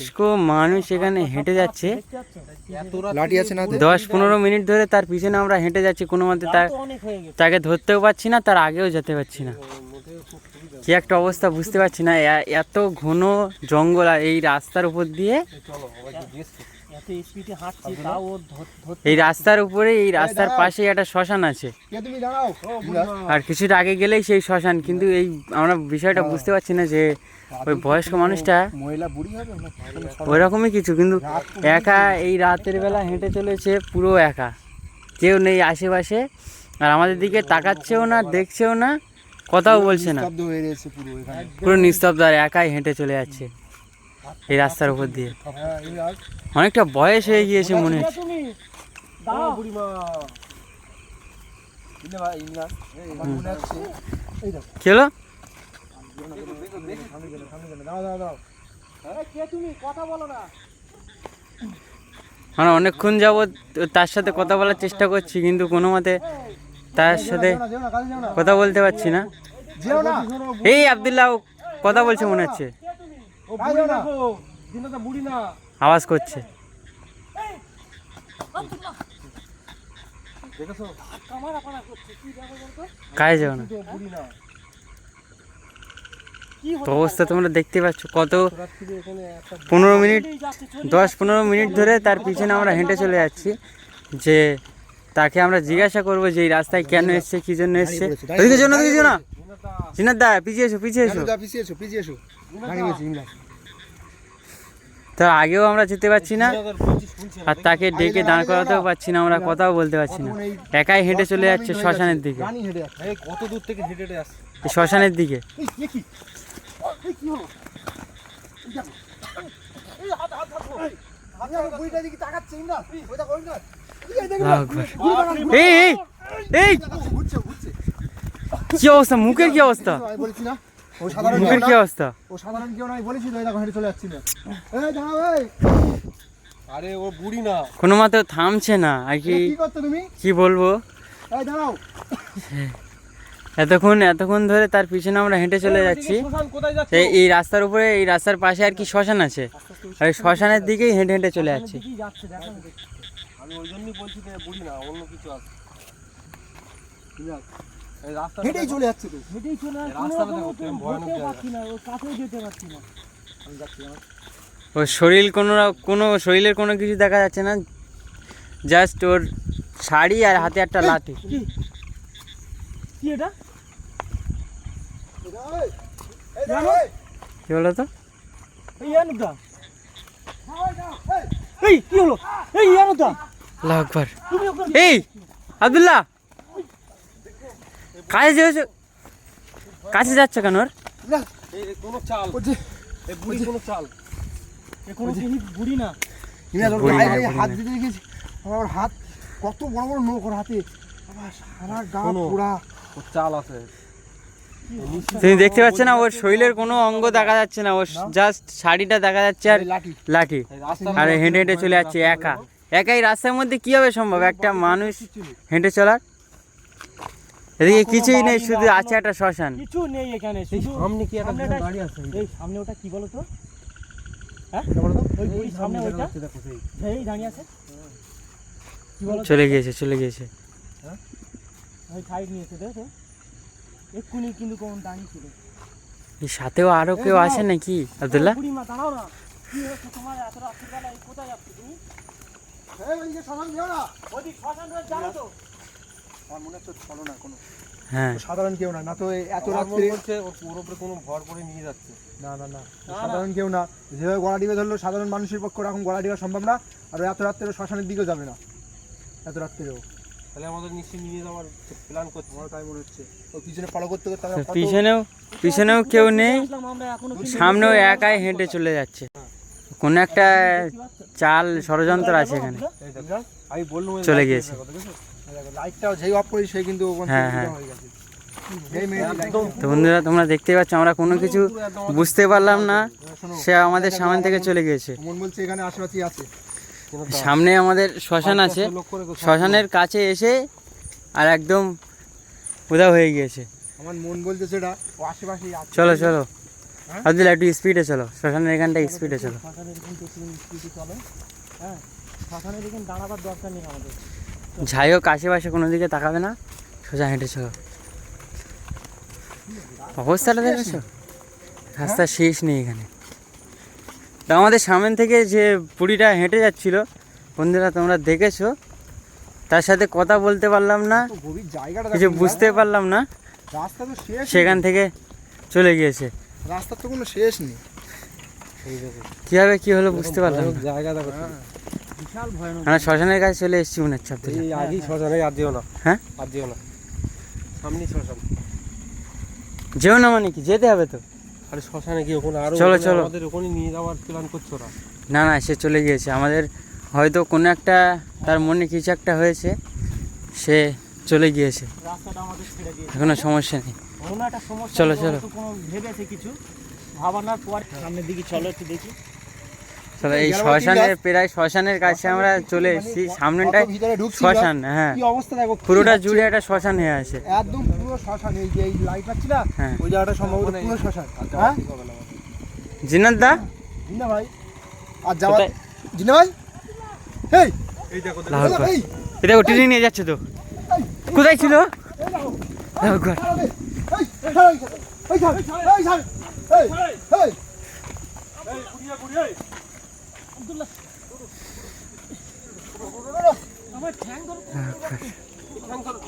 বয়স্ক মানুষ এখানে হেঁটে যাচ্ছে, লাঠি আছে না 10-15 মিনিট ধরে তার পিছনে আমরা হেঁটে যাচ্ছি, কোনো মতে তাকে ধরতেও পারছি না, তার আগেও যেতে পারছি না। কি একটা অবস্থা বুঝতে পারছি না, এত ঘন জঙ্গল আর এই রাস্তার উপর দিয়ে, এই রাস্তার উপরে, এই রাস্তার পাশে একটা শ্মশান আছে, আর কিছুটা আগে গেলেই সেই শ্মশান। কিন্তু এই আমরা বিষয়টা বুঝতে পারছি না যে ওই বয়স্ক মানুষটা ওইরকমই কিছু, কিন্তু একা এই রাতের বেলা হেঁটে চলেছে, পুরো একা, কেউ নেই আশেপাশে, আর আমাদের দিকে তাকাচ্ছেও না, দেখছেও না, কথাও বলছে না, পুরো নিস্তব্ধ, আর একাই হেঁটে চলে যাচ্ছে এই রাস্তার উপর দিয়ে। অনেকটা বয়স হয়ে গিয়েছে মনে হচ্ছে। কি হলো? আমরা অনেকক্ষণ যাবৎ তার সাথে কথা বলার চেষ্টা করছি, কিন্তু কোনো মতে তার সাথে কথা বলতে পারছি না। এই আব্দুল্লাহ কথা বলছে মনে হচ্ছে, আওয়াজ করছে। কাজে যাও না, অবস্থা তোমরা দেখতে পাচ্ছ। কত 10-15 মিনিট ধরে তার পিছনে আমরা হেঁটে চলে যাচ্ছি, যে তাকে আমরা জিজ্ঞাসা করবো যে এই রাস্তায় কেন এসছে, কি জন্য এসছে। জিনাত দা পিছিয়ে এসো। তার আগেও আমরা যেতে পারছি না, আর তাকে ডেকে দাঁড় করাতেও পারছি না, আমরা কথাও বলতে পারছি না, একাই হেঁটে চলে যাচ্ছে শ্মশানের দিকে। কত দূর থেকে হেঁটে আসছে শ্মশানের দিকে। কি অবস্থা মুখের, কি অবস্থা মুখের, কি অবস্থা? ও সাধারণ কেউ নয়, বলেছি তো হেঁটে চলে যাচ্ছি না। আরে ও বুড়ি না, কোনো মতে থামছে না আর কি। কি বলবো, এতক্ষণ ধরে তার পিছনে আমরা হেঁটে চলে যাচ্ছি। এই রাস্তার উপরে, এই রাস্তার পাশে আর কি শ্মশান আছে, আর এই শ্মশানের দিকেই হেঁটে হেঁটে চলে যাচ্ছি। আমি ওই জন্যই বলছি যে বুড়ি না, অন্য কিছু আছে। হেঁটেই চলে যাচ্ছে তো, ওর শরীরের কোনো কিছু দেখা যাচ্ছে না, জাস্ট ওর শাড়ি আর হাতে একটা লাঠি। কি এটা? কি হলো তো? কি হলো? এই আব্দুল্লাহ কাছে যাচ্ছে কেন? ওর বুড়ি না, হাত দিতে দেখেছি, আমার হাত কত বড় বড় নখ ওর হাতে, সারা গা পোড়া, চাল আছে। তুমি দেখতে পাচ্ছ না, ওর শরীরের কোনো অঙ্গ দেখা যাচ্ছে না, ওর জাস্ট শাড়িটা দেখা যাচ্ছে আর লাঠি, আর হেঁটে হেঁটে চলে যাচ্ছে একাই রাস্তার মধ্যে। কিভাবে সম্ভব একটা মানুষ হেঁটে চলার? এদিকে কিছুই নেই, শুধু আছে একটা শ্মশান। কিছু নেই এখানে, শুধু সামনে কি একটা গাড়ি আছে, এই সামনে ওটা কি বলো তো? হ্যাঁ ওই সামনে ওইটা, এই দাঁড়িয়ে আছে, কি বলো? চলে গিয়েছে। হ্যাঁ ওই সাইড নিয়েছে, দেখো এক্ষুনি কিন্তু কোন দাঁড়িয়ে ছিল। এই সাথেও আরো কেউ আসে নাকি আব্দুল্লাহ? বুড়ি মা দাঁড়াও না, কি হচ্ছে তোমার এত রাত্রি বেলা, কোথায় যাচ্ছ তুমি? এই ওইদিকে শ্মশান দিও না, ওইদিক শ্মশান রোড জানো তো? আমার মনে হচ্ছে চলো না, কোনো হ্যাঁ সাধারণ কেউ না, না তো এত রাত্রে হচ্ছে ওর পুরোপুরি কোনো ভর করে নিয়ে যাচ্ছে। না সাধারণ কেউ না, যেভাবে গলা ডিবে ধরলো সাধারণ মানুষের পক্ষে এখন গলা ডিবা সম্ভব না, আর এত রাত্রে শ্মশানের দিকেও যাবে না, এত রাত্রেও। তাহলে আমাদের নিশ্চয়ই নিয়ে যাওয়ার প্ল্যান করছে, আমার তাই মনে হচ্ছে। ও পিছনে ফলো করতে পিছনেও কেউ নেই, সামনেও একাই হেঁটে চলে যাচ্ছে। কোন একটা চাল ষড়যন্ত্র আছে এখানে, আমি বললাম চলে গিয়েছে। লাইটটাও যেই অফ করি সে কিন্তু হ্যাঁ তো বন্ধুরা তোমরা দেখতে পাচ্ছ, আমরা কোনো কিছু বুঝতে পারলাম না, সে আমাদের সামনে থেকে চলে গিয়েছে। মন বলছে এখানে আশেপাশেই আছে, সামনে আমাদের শ্মশান আছে, শ্মশানের কাছে এসে আর একদম উধাও হয়ে গিয়েছে। আমার মন বলছে সেটা ও আশেপাশেই আছে। চলো আব্দুল্লাহ একটু স্পিডে চলো, শ্মশানের এখানটা স্পিডে চলো। শ্মশানের এখান থেকে স্পিডে চলে, হ্যাঁ শ্মশানের এখানে দাঁড়াবার দরকার নেই আমাদের। যাই হোক, আশেপাশে কোনো দিকে তাকাবে না, সোজা হেঁটে চলো। অবস্থাটা দেখেছো, রাস্তা শেষ নেই এখানে। তা আমাদের সামনে থেকে যে বুড়িটা হেঁটে যাচ্ছিল, বন্ধুরা তোমরা দেখেছো, তার সাথে কথা বলতে পারলাম না, তো গভীর জায়গাটা কিছু দেখো, বুঝতে পারলাম না, রাস্তা তো শেষ সেখান থেকে চলে গিয়েছে। রাস্তার তো কোনো শেষ নেই। কীভাবে কী হলো বুঝতে পারলাম না। জায়গা দেখো, বিশাল ভয়ানক। আমরা শ্মশানের কাছে চলে এসেছি মনে হচ্ছে আব্দুল্লাহ। এই আগেই শ্মশানে আর যেও না, হ্যাঁ আর যেও না, সামনেই শ্মশান। যেও না মানে কি, যেতে হবে তো। আরে শ্মশানে গিয়ে ওখানে আরো চলো, ওখানে চলো। আমাদের ওখানে নিয়ে যাওয়ার প্ল্যান করছো না? না না, সে চলে গিয়েছে। আমাদের হয়তো কোনো একটা, তার মনে কিছু একটা হয়েছে, সে চলে গিয়েছে, রাস্তাটা আমাদের ছেড়ে দিয়েছে। কোনো সমস্যা নেই। কোনো একটা সমস্যা, চলো, হয়তো চলো। কোনো ভেবেছে কিছু, ভাবানোর পর সামনের দিকে চলো একটু দেখি। চলো, এই শ্মশানের প্রায় শ্মশানের কাছে আমরা চলে এসেছি। সামনেটায় কত ভিতরে ঢুকছি শ্মশান, হ্যাঁ কি অবস্থা দেখো, কি পুরোটা হচ্ছে। জুড়ে একটা শ্মশান হয়ে আছে। একদম পুরো শ্মশান, এই যে এই লাইট পাচ্ছি না, হ্যাঁ। ওই জায়গাটা সম্ভবত পুরো শ্মশান। হ্যাঁ জিনাত দা, জিনা ভাই, আর যাওয়া কোথায়? জিনা ভাই, হেই এই দেখো, লাহোর ঘর। এই এ দেখো, টিনে নিয়ে যাচ্ছে তো। কোথায় ছিল এই দেখো, লাহোর ঘর? এই ছাড়, এই ছাড়, এই ছাড়, এই এই আব্দুল্লাহ, আমার ঠ্যাং ধরো, লাহোর ঘর। ঠ্যাং ধরো।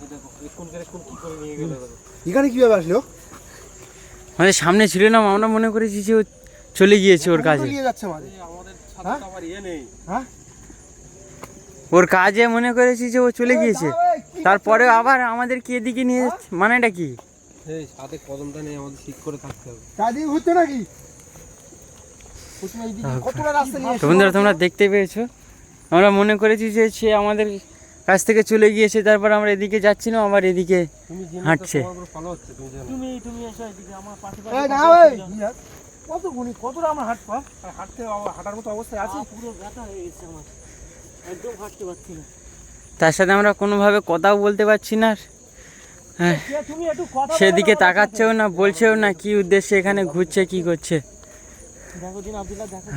এই দেখো, কোন কি করে নিয়ে গেল দেখো। এখানে কিভাবে আসলো? আমাদের সামনে ছিল না, আমরা মনে করেছি যে ও চলে গিয়েছে ওর কাজে। নিয়ে যাচ্ছে আমাদের। আমাদের সাথে তো আবার ইয়ে নেই। হ্যাঁ ওর কাজে মনে করেছি যে ও চলে গিয়েছে, তারপরে আবার আমাদেরকে এদিকে নিয়ে যাচ্ছে, মানেটা কি? এই সাথে কদমটা নেই, আমাদের ঠিক করে থাকতে হবে। চারদিকে ঘুরছে নাকি? প্রথমে এইদিকে কতটা রাস্তা নিয়ে তো এসেছে। বন্ধুরা তোমরা দেখতে পেয়েছো, আমরা মনে করেছি যে সে আমাদের কাছ থেকে চলে গিয়েছে, তারপর আমরা এদিকে যাচ্ছিলাম, আবার এদিকে তুমি জেনে হাঁটছে। তোমার উপর ফলো হচ্ছে, তুমি জানো। তুমি এসো এদিকে আমার পাশে এই দাঁড়াও, এই জিনাত, কত গুনি, কতটা আমরা হাঁটবো? হাঁটার মতো অবস্থায় আছি। পুরো ব্যথা হয়ে গেছে আমার, একদম হাঁটতে পারছি না। তার সাথে আমরা কোনোভাবে কথাও বলতে পারছি না। হ্যাঁ, তুমি একটু কথা সেদিকে তাকাচ্ছেও না, বলছেও না কি উদ্দেশ্যে এখানে ঘুরছে, কি করছে। দেখো দিন আব্দুল্লাহ, দেখো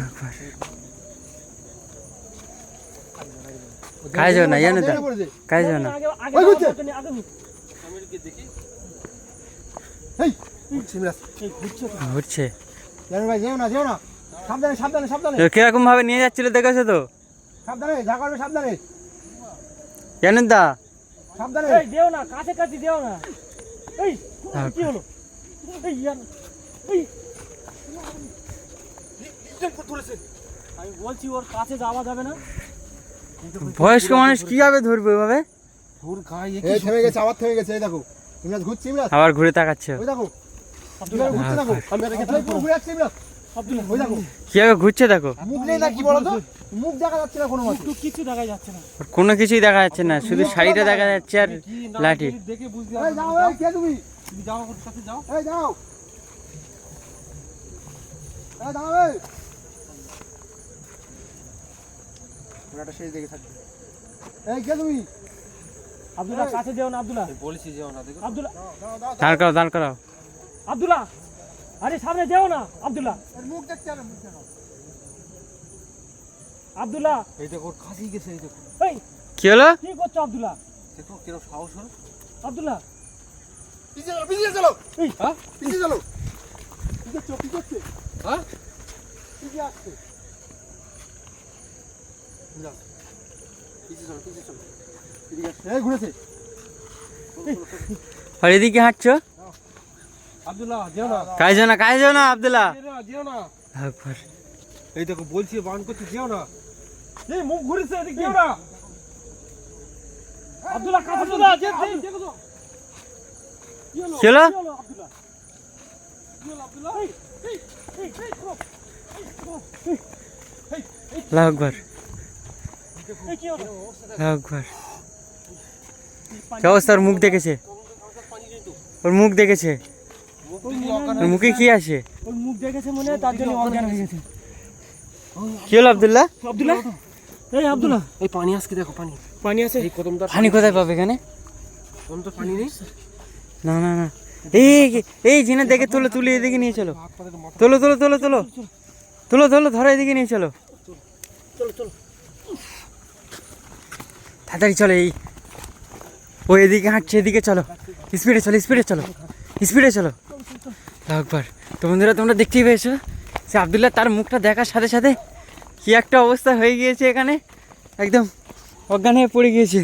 কাজ হয় না, জানো তো, কাজ হয় না। আগে আগে ওই ঘুরছে। আগে আমি দেখি এই ঘুরছে মিরাজ। এই ঘুরছে তো। ঘুরছে। জানো ভাই, যেও না, যেও না, সাবধানে সাবধানে সাবধানে কিরকম ভাবে নিয়ে যাচ্ছিল দেখেছো তো, সাবধানে, যা করবে সাবধানে জানেন দা। সাবধানে। এই দেও না, কাছে কাছে দেও না। এই কি হলো? এই ইয়ার এই আমি বলছি ওর কাছে যাওয়া যাবে না। বয়স্ক মানুষ কিভাবে ধরবে ওইভাবে? ওর গায়ে এই থেমে গেছে, আবার থেমে গেছে, এই দেখো মিরাজ ঘুরছে, মিরাজ আবার ঘুরে তাকাচ্ছে। ওই দেখো আব্দুল্লাহ, ঘুরছে, দেখো আমি এটাকে এই পুরো ঘুরে আসছে মিরাজ, আব্দুল্লাহ, ওই দেখো কিভাবে ঘুরছে দেখো, মুখ নেই না কি বলো তো, মুখ দেখা যাচ্ছে না কোনো মতে। একটু কিছু দেখা যাচ্ছে না। ওর কোনো কিছুই দেখা যাচ্ছে না, শুধু শাড়িটা দেখা যাচ্ছে আর কি না লাঠি। দেখে বুঝতে এই পারবে যাও, না। এই কে তুমি? তুমি যাও ওর কাছে যাও। এই যাও, এই দাঁড়াও, এই ওটা সেই দিকে থাকবে। এই কে তুমি? আব্দুল্লাহ কাছে যেও না, আব্দুল্লাহ, বলেছি যেও না, দেখো আব্দুল্লাহ, দাঁড়াও, দাঁড়াও, দাঁড় করাও, দাঁড় করাও। আব্দুল্লাহ, আরে সামনে যেও না আব্দুল্লাহ, এর মুখ দেখতে হবে, মুখ দেখো। আব্দুল্লাহ, এই দেখো, ওর কাছেই গেছে, এই দেখো, এই কি হলো? কি করছো আব্দুল্লাহ? দেখো কিরকম সাহস হলো। আব্দুল্লাহ, পিছিয়ে চলো, পিছিয়ে চলো, এই হ্যাঁ পিছিয়ে চলো, পিছিয়ে হ্যাঁ পিছিয়ে আসছে মিরাজ, পিছিয়ে চলো, পিছিয়ে চলো, এদিকে আসছে, এই ঘুরেছে। আর এদিকে হাঁটছো? আব্দুল্লাহ যেও না, কাজ না, কাজ না আব্দুল্লাহ। যেও না। একবার এই দেখো বলছি বান করছি, যেও না। এই মুখ ঘুরেছে, এদিকে যেও না। আব্দুল্লাহ কাছে চলে আয়, দেখো তো। কি হলো? কি হলো? কি হলো আব্দুল্লাহ? কি হলো আব্দুল্লাহ? এই এই এই শোনো। আল্লাহু আকবার, এই কি হলো? আল্লাহু আকবার। কি অবস্থা? ওর মুখ দেখেছে, ওর মুখ দেখেছে, ওর মুখে কি আছে? ওর মুখ দেখেছে মনে হয়, তার জন্য অজ্ঞান হয়ে গেছে। কি হলো আব্দুল্লাহ? আব্দুল্লাহ, এই আব্দুল্লাহ, এই পানি আজকে দেখো, পানি, পানি আছে? এই কদমটা পানি কোথায় পাবে এখানে? কদমটা পানি নেই। না না না, এই জিনে দেখে তুলে এদিকে নিয়ে চলো, তোলো ধরো এদিকে নিয়ে চলো, তাড়াতাড়ি চলো। ও এদিকে হাঁটছে, এদিকে চলো, স্পিডে চলো একবার। তো বন্ধুরা তোমরা দেখতেই পেয়েছো সে আব্দুল্লাহ, তার মুখটা দেখার সাথে সাথে কি একটা অবস্থা হয়ে গিয়েছে এখানে, একদম অজ্ঞান হয়ে পড়ে গিয়েছে।